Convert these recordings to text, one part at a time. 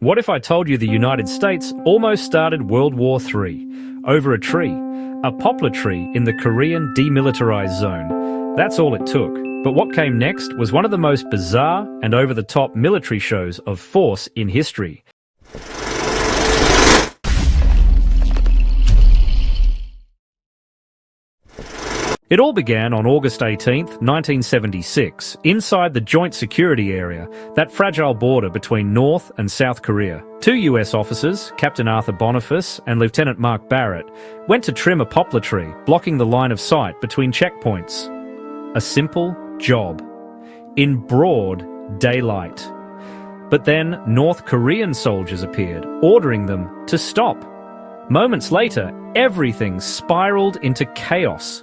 What if I told you the United States almost started World War III over a tree, a poplar tree in the Korean Demilitarized Zone? That's all it took. But what came next was one of the most bizarre and over-the-top military shows of force in history. It all began on August 18, 1976, inside the Joint Security Area, that fragile border between North and South Korea. Two US officers, Captain Arthur Boniface and Lieutenant Mark Barrett, went to trim a poplar tree, blocking the line of sight between checkpoints. A simple job. In broad daylight. But then North Korean soldiers appeared, ordering them to stop. Moments later, everything spiraled into chaos.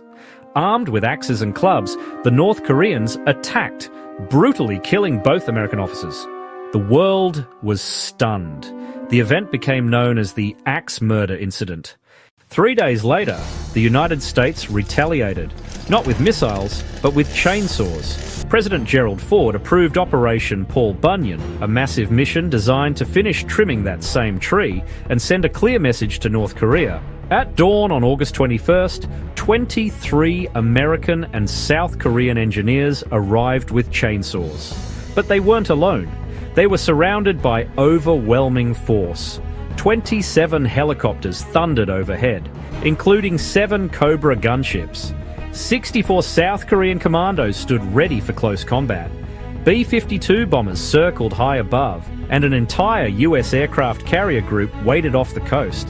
Armed with axes and clubs, the North Koreans attacked, brutally killing both American officers. The world was stunned. The event became known as the Axe Murder Incident. 3 days later, the United States retaliated, not with missiles, but with chainsaws. President Gerald Ford approved Operation Paul Bunyan, a massive mission designed to finish trimming that same tree and send a clear message to North Korea. At dawn on August 21st, 23 American and South Korean engineers arrived with chainsaws. But they weren't alone. They were surrounded by overwhelming force. 27 helicopters thundered overhead, including 7 Cobra gunships. 64 South Korean commandos stood ready for close combat. B-52 bombers circled high above, and an entire US aircraft carrier group waited off the coast.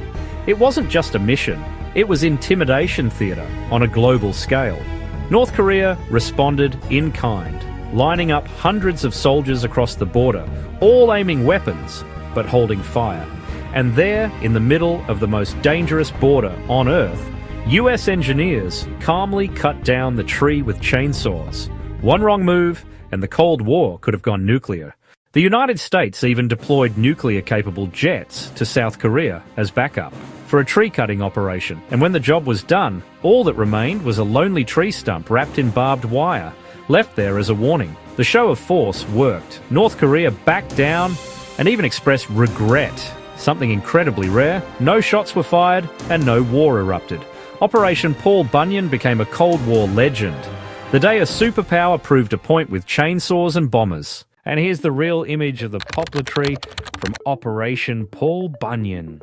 It wasn't just a mission, it was intimidation theatre on a global scale. North Korea responded in kind, lining up hundreds of soldiers across the border, all aiming weapons, but holding fire. And there, in the middle of the most dangerous border on Earth, US engineers calmly cut down the tree with chainsaws. One wrong move, and the Cold War could have gone nuclear. The United States even deployed nuclear-capable jets to South Korea as backup for a tree-cutting operation. And when the job was done, all that remained was a lonely tree stump wrapped in barbed wire, left there as a warning. The show of force worked. North Korea backed down and even expressed regret. Something incredibly rare. No shots were fired and no war erupted. Operation Paul Bunyan became a Cold War legend. The day a superpower proved a point with chainsaws and bombers. And here's the real image of the poplar tree from Operation Paul Bunyan.